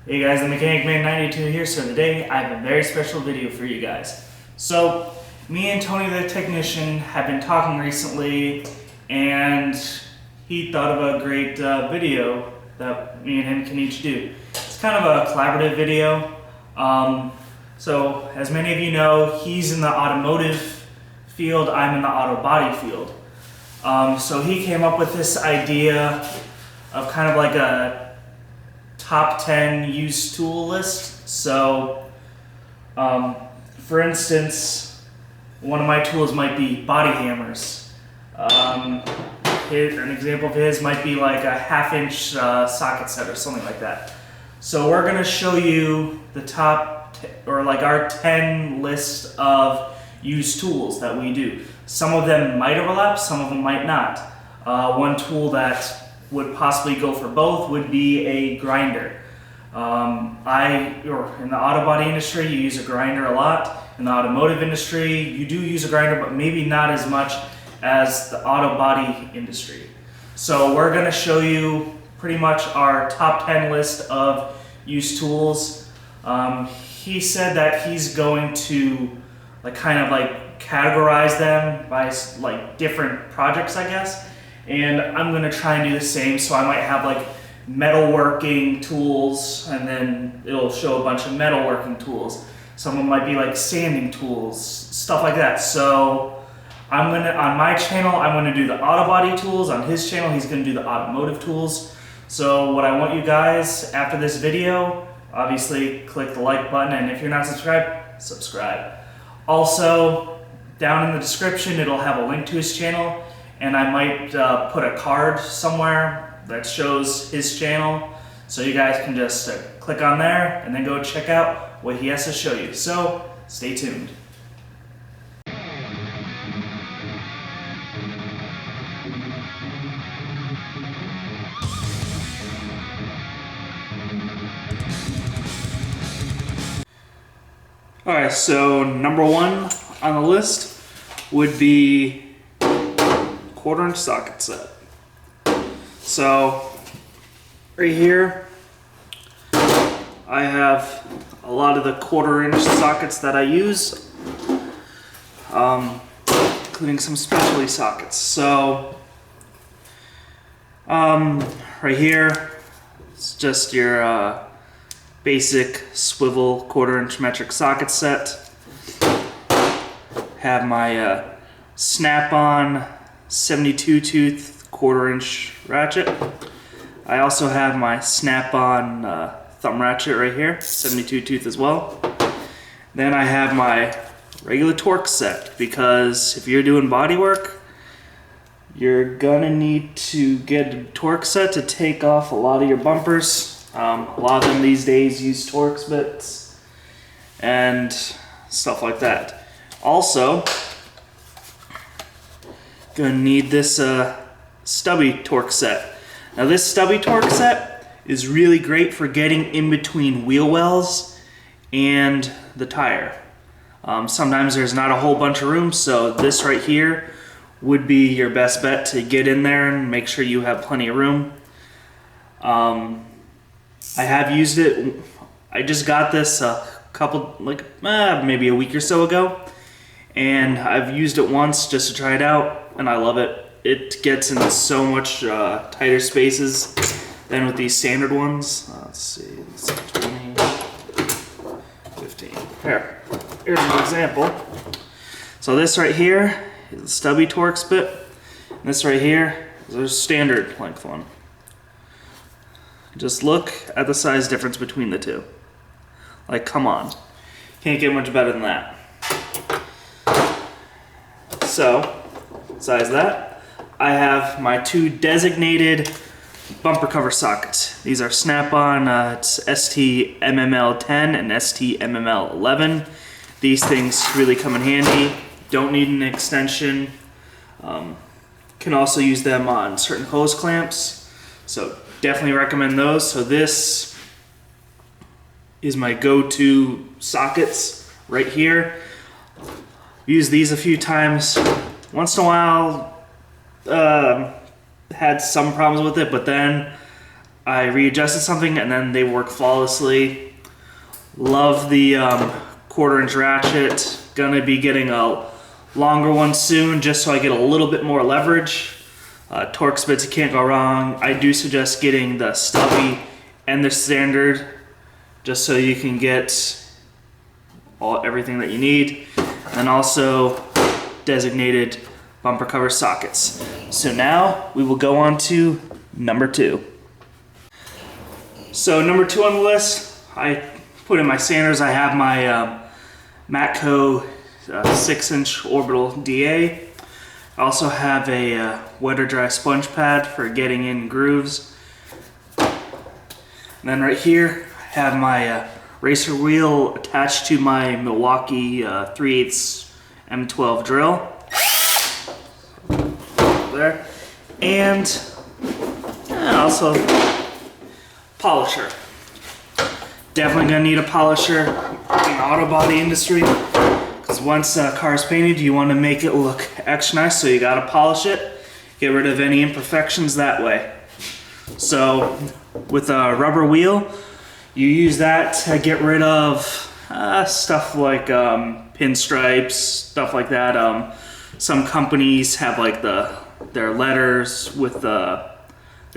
Hey guys, the Mechanic Man 92 here. So today I have a very special video for you guys. So me and Tony the technician have been talking recently, and he thought of a great video that me and him can each do. It's kind of a collaborative video. So as many of you know, he's in the automotive field, I'm in the auto body field. So he came up with this idea of kind of like a top 10 used tool list. So, for instance, one of my tools might be body hammers. An example of his might be like a 1/2 inch socket set or something like that. So we're going to show you the top, or like our 10 list of used tools that we do. Some of them might overlap, some of them might not. One tool that would possibly go for both would be a grinder. In the auto body industry, you use a grinder a lot. In the automotive industry, you do use a grinder, but maybe not as much as the auto body industry. So we're going to show you pretty much our top 10 list of used tools. He said that he's going to categorize them by like different projects, I guess. And I'm gonna try and do the same. So I might have like metalworking tools, and then it'll show a bunch of metalworking tools. Some of them might be like sanding tools, stuff like that. So on my channel, I'm gonna do the auto body tools. On his channel, he's gonna do the automotive tools. So what I want you guys after this video, obviously click the like button, and if you're not subscribed, subscribe. Also, down in the description, it'll have a link to his channel. And I might put a card somewhere that shows his channel, so you guys can just click on there and then go check out what he has to show you. So stay tuned. Alright, so number one on the list would be 1/4 inch socket set. So right here I have a lot of the 1/4 inch sockets that I use, including some specialty sockets. So right here it's just your basic swivel 1/4 inch metric socket set. Have my Snap-on 72 tooth 1/4 inch ratchet. I also have my Snap-on thumb ratchet right here, 72 tooth as well. Then I have my regular Torx set, because if you're doing body work, you're gonna need to get a Torx set to take off a lot of your bumpers. A lot of them these days use Torx bits and stuff like that. Also, gonna need this stubby Torx set. Now this stubby Torx set is really great for getting in between wheel wells and the tire. Sometimes there's not a whole bunch of room, so this right here would be your best bet to get in there and make sure you have plenty of room. I have used it. I just got this maybe a week or so ago, and I've used it once just to try it out, and I love it. It gets into so much tighter spaces than with these standard ones. Let's see, 20, 15. Here's an example. So this right here is the stubby Torx bit, and this right here is a standard length one. Just look at the size difference between the two. Like, come on. Can't get much better than that. So, besides that, I have my two designated bumper cover sockets. These are Snap-on, it's ST-MML10 and ST-MML11. These things really come in handy. Don't need an extension. Can also use them on certain hose clamps. So definitely recommend those. So this is my go-to sockets right here. Used these a few times. Once in a while, had some problems with it, but then I readjusted something and then they work flawlessly. Love the 1/4 inch ratchet. Gonna be getting a longer one soon just so I get a little bit more leverage. Torque splits, you can't go wrong. I do suggest getting the stubby and the standard just so you can get everything that you need. And also designated bumper cover sockets. So now we will go on to number 2. So number 2 on the list, I put in my sanders. I have my Matco 6-inch orbital DA. I also have a wet or dry sponge pad for getting in grooves. And then right here, I have my racer wheel attached to my Milwaukee 3/8 M12 drill. There. And also polisher. Definitely gonna need a polisher in the auto body industry. Because once a car is painted, you want to make it look extra nice, so you got to polish it, get rid of any imperfections that way. So with a rubber wheel, you use that to get rid of stuff like pinstripes, stuff like that. Some companies have like their letters with their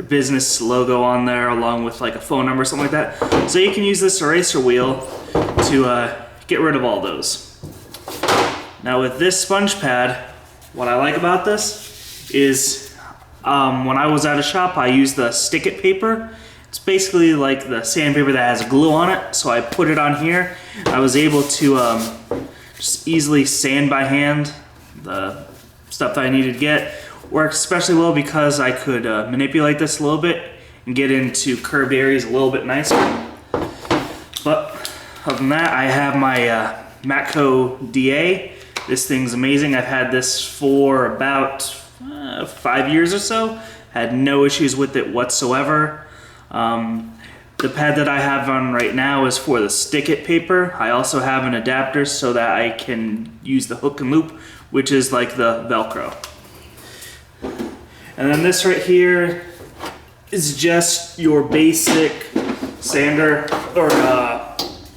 business logo on there, along with like a phone number or something like that. So you can use this eraser wheel to get rid of all those. Now with this sponge pad, what I like about this is when I was at a shop, I used the Stick It paper. It's basically like the sandpaper that has glue on it. So I put it on here. I was able to just easily sand by hand the stuff that I needed to get. Worked especially well because I could manipulate this a little bit and get into curved areas a little bit nicer. But other than that, I have my Matco DA. This thing's amazing. I've had this for about 5 years or so. Had no issues with it whatsoever. The pad that I have on right now is for the Stick It paper. I also have an adapter so that I can use the hook and loop, which is like the Velcro. And then this right here is just your basic sander or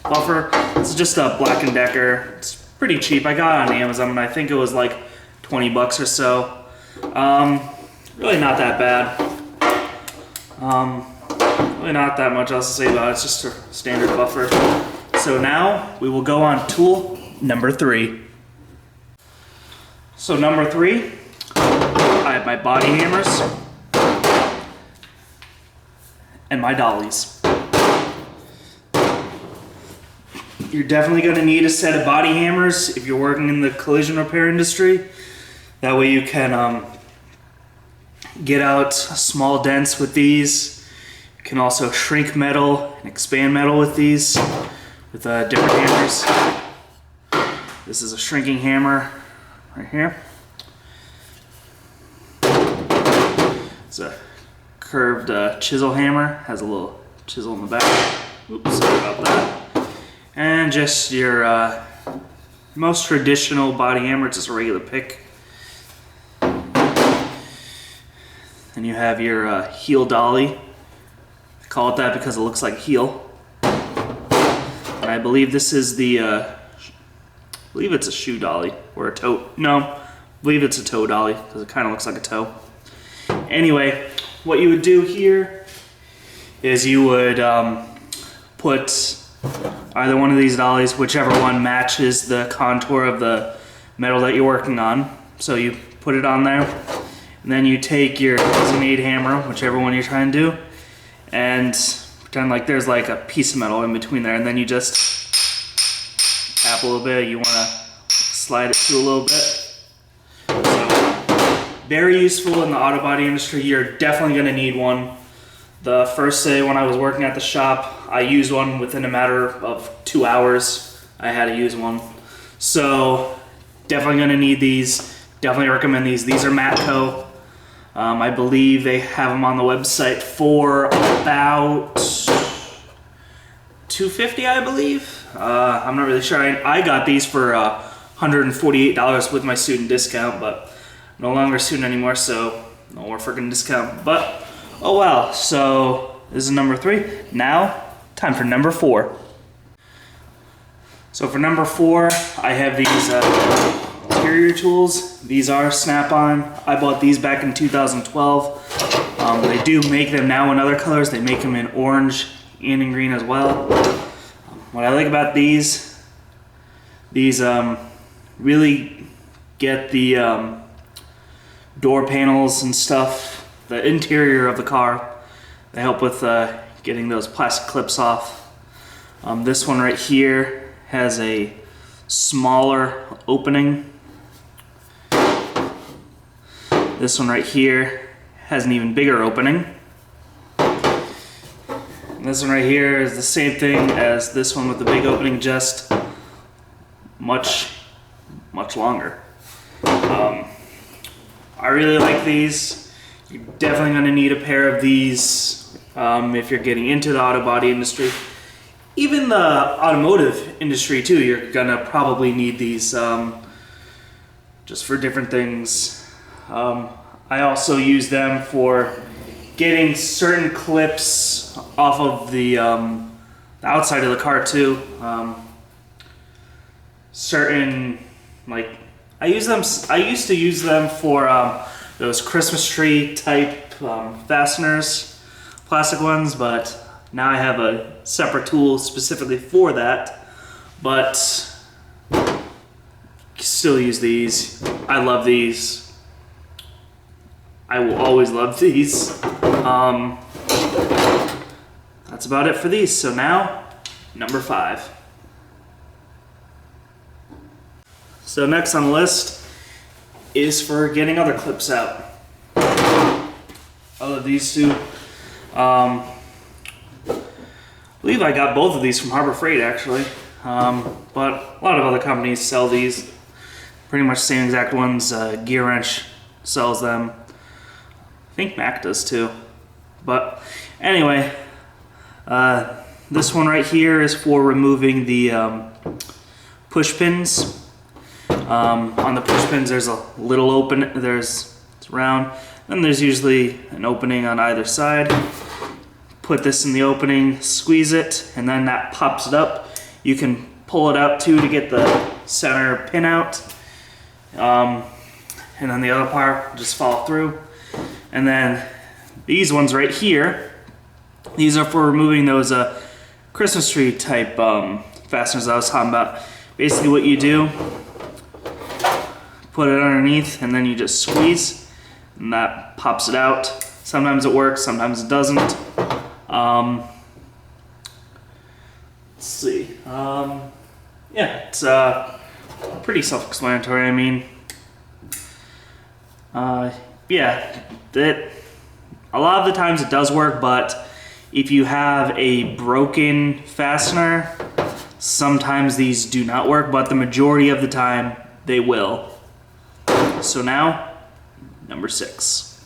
buffer. It's just a Black & Decker. It's pretty cheap. I got it on Amazon and I think it was like 20 bucks or so. Really not that bad. Really not that much else to say about it. It's just a standard buffer. So now we will go on tool number 3. So number 3, I have my body hammers and my dollies. You're definitely going to need a set of body hammers if you're working in the collision repair industry. That way you can get out small dents with these. You can also shrink metal and expand metal with these, with different hammers. This is a shrinking hammer right here. It's a curved chisel hammer, has a little chisel in the back. Oops, sorry about that. And just your most traditional body hammer, it's just a regular pick. Then you have your heel dolly. I call it that because it looks like a heel. And I believe this is the, I believe it's a shoe dolly or a toe. No, I believe it's a toe dolly because it kind of looks like a toe. Anyway, what you would do here is you would put either one of these dollies, whichever one matches the contour of the metal that you're working on. So you put it on there, and then you take your designated hammer, whichever one you're trying to do, and pretend like there's like a piece of metal in between there, and then you just tap a little bit. You want to slide it through a little bit. So, very useful in the auto body industry. You're definitely going to need one. The first day when I was working at the shop, I used one within a matter of 2 hours. I had to use one. So definitely gonna need these. Definitely recommend these. These are Matco. I believe they have them on the website for about $250, I believe. I'm not really sure. I got these for $148 with my student discount, but no longer a student anymore, so no more freaking discount. But oh well. So This is number 3. Now, time for number 4. So for number 4, I have these interior tools. These are Snap-on. I bought these back in 2012. They do make them now in other colors. They make them in orange and in green as well. What I like about these really get the door panels and stuff, the interior of the car. They help with getting those plastic clips off. This one right here has a smaller opening. This one right here has an even bigger opening. And this one right here is the same thing as this one with the big opening, just much longer. I really like these. You're definitely going to need a pair of these if you're getting into the auto body industry. Even the automotive industry too, you're going to probably need these just for different things. I also use them for getting certain clips off of the outside of the car too. Certain, like, I used to use them for those Christmas tree type fasteners, plastic ones, but now I have a separate tool specifically for that. But still use these. I love these. I will always love these. That's about it for these. So now, number 5. So next on the list is for getting other clips out. I love these two. I believe I got both of these from Harbor Freight actually, but a lot of other companies sell these. Pretty much the same exact ones. Gear Wrench sells them. I think Mac does too. But anyway, this one right here is for removing the push pins. On the push pins there's a little open, it's round, and there's usually an opening on either side. Put this in the opening, squeeze it, and then that pops it up. You can pull it out too to get the center pin out. And then the other part will just fall through. And then these ones right here, these are for removing those Christmas tree type fasteners I was talking about. Basically what you do, put it underneath and then you just squeeze and that pops it out. Sometimes it works, sometimes it doesn't. Let's see. Yeah, it's pretty self-explanatory. I mean, yeah, a lot of the times it does work, but if you have a broken fastener, sometimes these do not work, but the majority of the time they will. So now, number 6.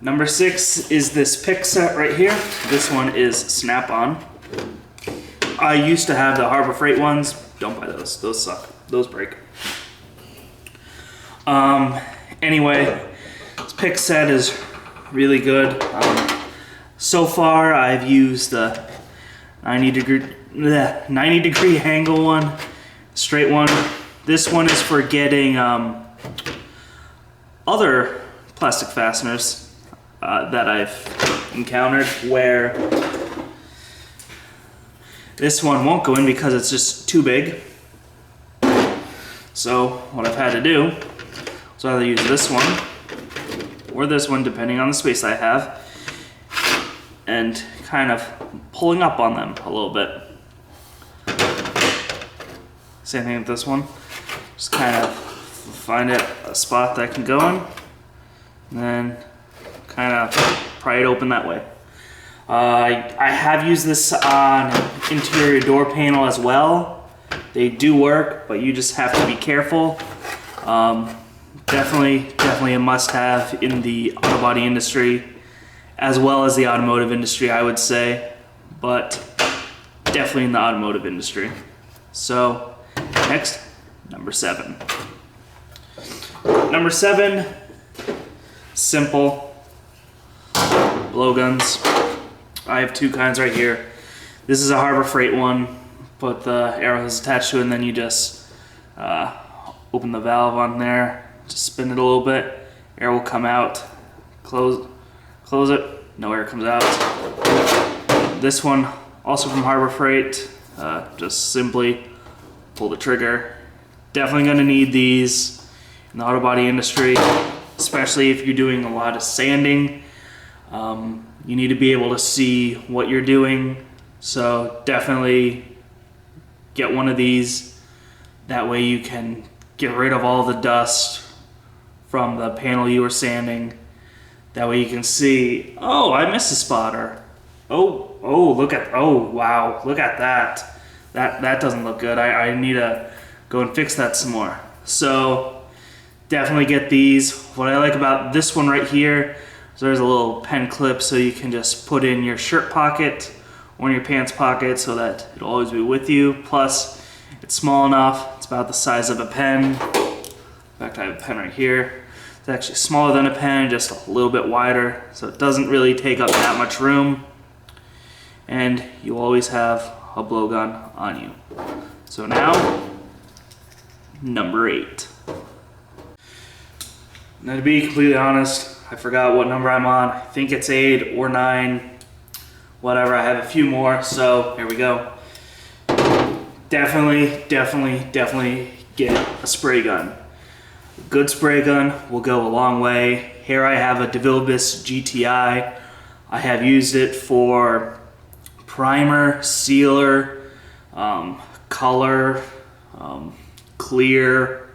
Number 6 is this pick set right here. This one is Snap-on. I used to have the Harbor Freight ones. Don't buy those. Those suck. Those break. Anyway, this pick set is really good. So far, I've used the 90 degree angle one, straight one. This one is for getting other plastic fasteners that I've encountered where this one won't go in because it's just too big. So what I've had to do is either use this one or this one, depending on the space I have, and kind of pulling up on them a little bit. Same thing with this one. Just kind of find a spot that I can go in, and then kind of pry it open that way. I have used this on interior door panel as well. They do work, but you just have to be careful. Definitely a must-have in the auto body industry, as well as the automotive industry, I would say, but definitely in the automotive industry. So next, number 7. Number 7, simple. blowguns. I have two kinds right here. This is a Harbor Freight one, but the arrow is attached to it, and then you just open the valve on there, just spin it a little bit, air will come out, close it, no air comes out. This one, also from Harbor Freight, just simply pull the trigger. Definitely gonna need these in the auto body industry, especially if you're doing a lot of sanding. You need to be able to see what you're doing, so definitely get one of these. That way you can get rid of all the dust from the panel you were sanding. That way you can see, oh, I missed a spotter. Oh, wow, look at that. That doesn't look good. I need to go and fix that some more. So definitely get these. What I like about this one right here, so there's a little pen clip so you can just put in your shirt pocket or in your pants pocket so that it'll always be with you. Plus, it's small enough. It's about the size of a pen. In fact, I have a pen right here. It's actually smaller than a pen, just a little bit wider, so it doesn't really take up that much room. And you always have a blowgun on you. So now, number 8. Now to be completely honest, I forgot what number I'm on. I think it's 8 or 9, whatever. I have a few more, so here we go. Definitely get a spray gun. A good spray gun will go a long way. Here I have a DeVilbiss GTI. I have used it for primer, sealer, color, clear.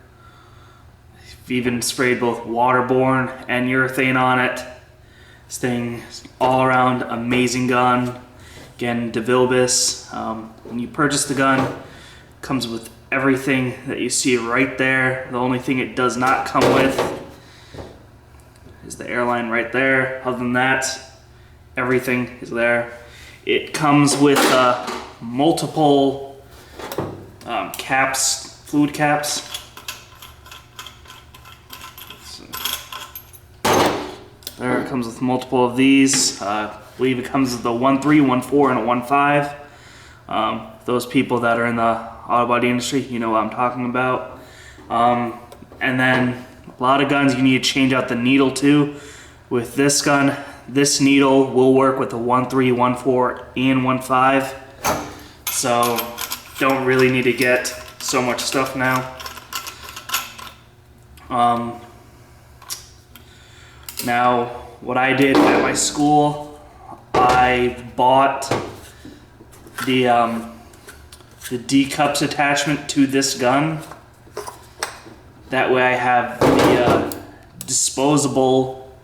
I've even sprayed both waterborne and urethane on it. This thing is all around amazing gun. Again, DeVilbiss. When you purchase the gun, it comes with everything that you see right there. The only thing it does not come with is the airline right there. Other than that, everything is there. It comes with multiple caps, fluid caps. There, it comes with multiple of these. I believe it comes with a 1.3, 1.4, and a 1.5. Those people that are in the auto body industry, you know what I'm talking about. And then a lot of guns you need to change out the needle too. With this gun, this needle will work with the 1.3, 1.4, and 1.5. So don't really need to get so much stuff now. Now, what I did at my school, I bought the D-cups attachment to this gun. That way I have the disposable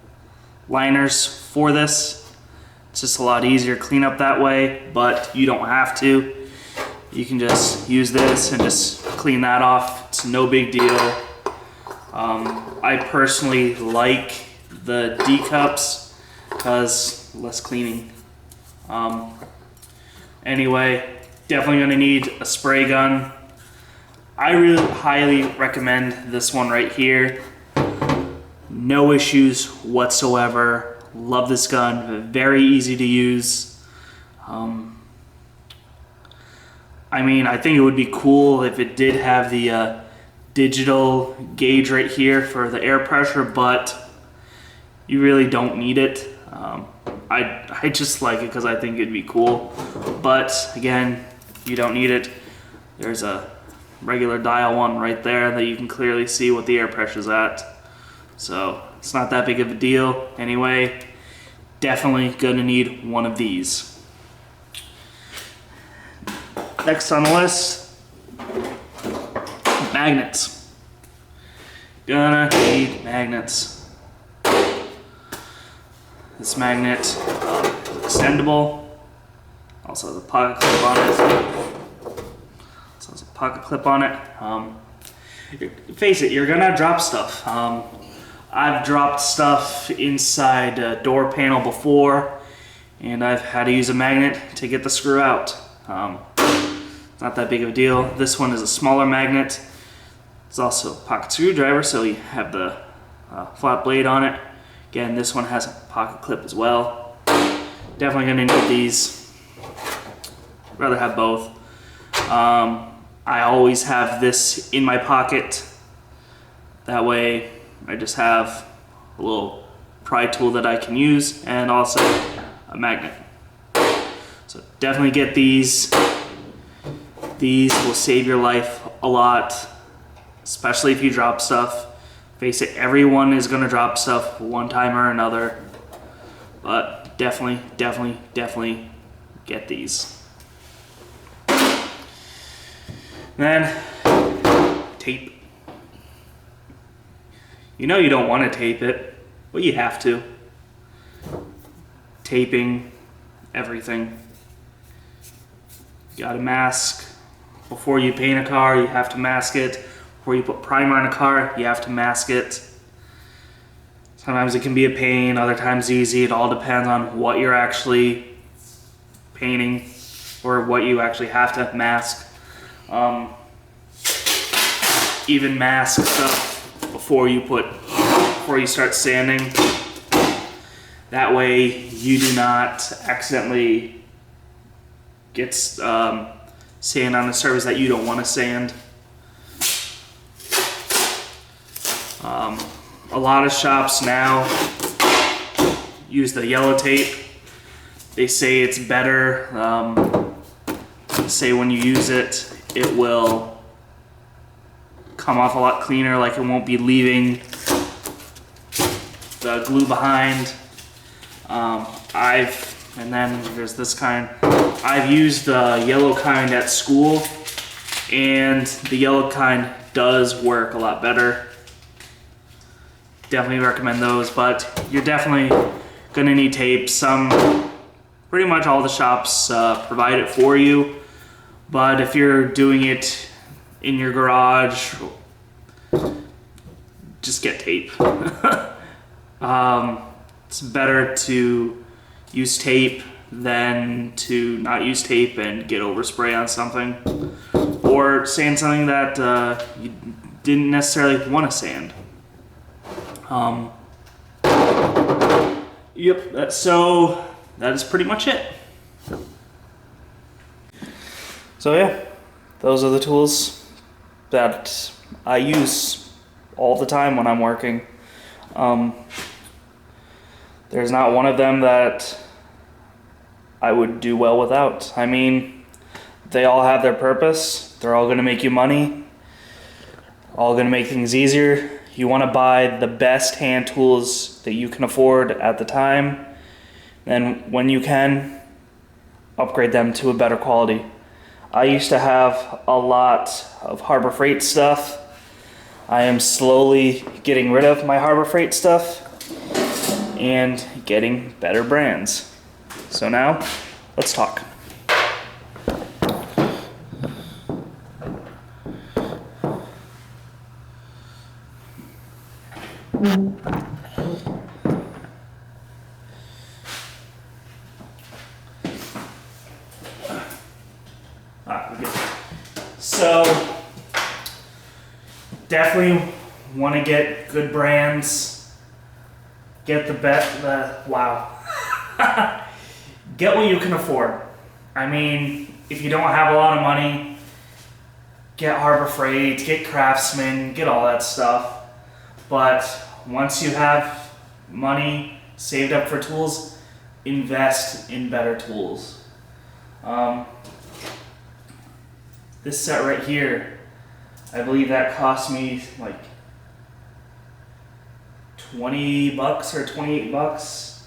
liners for this. It's just a lot easier to clean up that way, but you don't have to. You can just use this and just clean that off. It's no big deal. I personally like the D-cups because less cleaning. Anyway, definitely gonna need a spray gun. I really highly recommend this one right here. No issues whatsoever. Love this gun, very easy to use. I mean, I think it would be cool if it did have the digital gauge right here for the air pressure, but you really don't need it. I just like it because I think it'd be cool. But again, you don't need it. There's a regular dial one right there that you can clearly see what the air pressure's at. So it's not that big of a deal. Anyway, definitely gonna need one of these. Next on the list, magnets. Gonna need magnets. This magnet is extendable. Also has a pocket clip on it. Face it, you're gonna drop stuff. I've dropped stuff inside a door panel before, and I've had to use a magnet to get the screw out. It's not that big of a deal. This one is a smaller magnet. It's also a pocket screwdriver, so you have the flat blade on it. Again, this one has a pocket clip as well. definitely gonna need these. Rather have both. I always have this in my pocket. That way I just have a little pry tool that I can use and also a magnet. So definitely get these. These will save your life a lot, especially if you drop stuff. Face it, everyone is gonna drop stuff one time or another, but definitely get these. Then, tape. You know you don't want to tape it, but you have to. Taping everything. You gotta mask. Before you paint a car, you have to mask it. Before you put primer on a car, you have to mask it. Sometimes it can be a pain, other times easy. It all depends on what you're actually painting or what you actually have to mask. Even mask stuff before you start sanding. That way you do not accidentally get sand on a surface that you don't want to sand. A lot of shops now use the yellow tape. They say it's better. Say when you use it, it will come off a lot cleaner, like it won't be leaving the glue behind. And then there's this kind. I've used the yellow kind at school, and the yellow kind does work a lot better. Definitely recommend those, but you're definitely gonna need tape. Pretty much all the shops provide it for you, but if you're doing it in your garage, just get tape. It's better to use tape than to not use tape and get overspray on something, or sand something that you didn't necessarily want to sand. Yep, so that is pretty much it. So yeah, those are the tools that I use all the time when I'm working. There's not one of them that I would do well without. I mean, they all have their purpose. They're all gonna make you money, all gonna make things easier. You wanna buy the best hand tools that you can afford at the time. Then when you can, upgrade them to a better quality. I used to have a lot of Harbor Freight stuff. I am slowly getting rid of my Harbor Freight stuff and getting better brands. So now, let's talk. So, definitely want to get good brands. Get get what you can afford. I mean, if you don't have a lot of money, get Harbor Freight, get Craftsman, get all that stuff. But once you have money saved up for tools, invest in better tools. This set right here, I believe that cost me like 20 bucks or 28 bucks.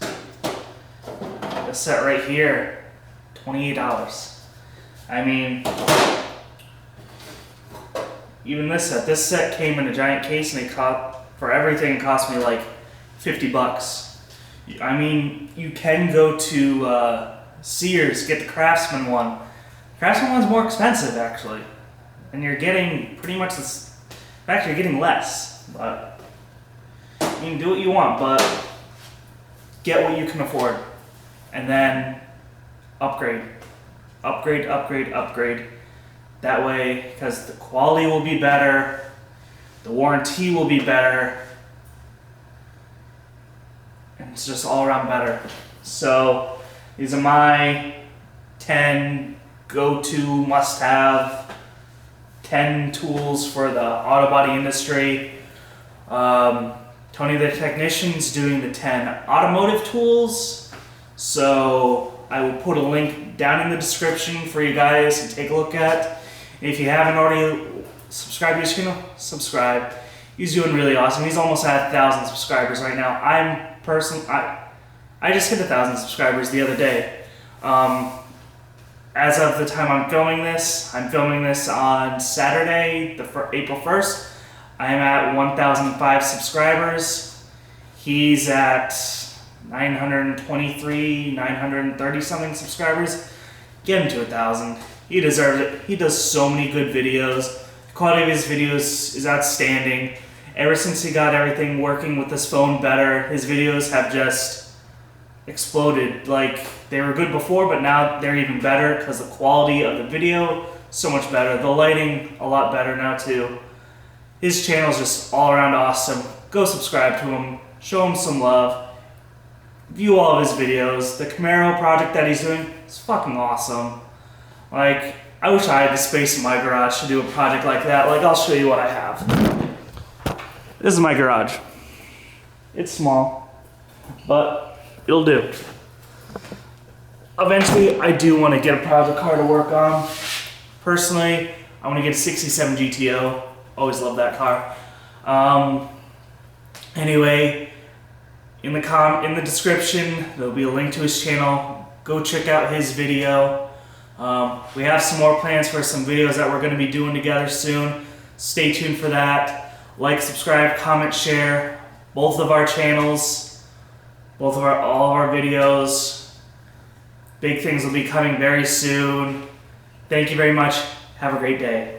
This set right here, $28. I mean, even this set came in a giant case, and for everything it cost me like 50 bucks. I mean, you can go to Sears, get the Craftsman one. Craftsman one's more expensive actually, and you're getting pretty much this. In fact, you're getting less, but you can do what you want, but get what you can afford, and then upgrade. That way, because the quality will be better, the warranty will be better, and it's just all around better. So These are my 10 go-to must-have 10 tools for the auto body industry. Tony the Technician's doing the 10 automotive tools, so I will put a link down in the description for you guys to take a look at. If you haven't already subscribed to his channel, subscribe. He's doing really awesome. He's almost at 1,000 subscribers right now. I just hit 1,000 subscribers the other day. As of the time I'm filming this on Saturday, April 1st. I am at 1,005 subscribers. He's at 923, 930 something subscribers. Get him to 1,000. He deserves it. He does so many good videos. The quality of his videos is outstanding. Ever since he got everything working with his phone better, his videos have just exploded. Like, they were good before, but now they're even better because the quality of the video so much better. The lighting a lot better now too. His channel is just all around awesome. Go subscribe to him, show him some love, view all of his videos. The Camaro project that he's doing is fucking awesome. Like, I wish I had the space in my garage to do a project like that. Like, I'll show you what I have. This is my garage. It's small, but it'll do. Eventually, I do want to get a project car to work on. Personally, I want to get a 67 GTO. Always loved that car. Anyway, in the description, there'll be a link to his channel. Go check out his video. We have some more plans for some videos that we're going to be doing together soon. Stay tuned for that. Like, subscribe, comment, share both of our channels, all of our videos. Big things will be coming very soon. Thank you very much. Have a great day.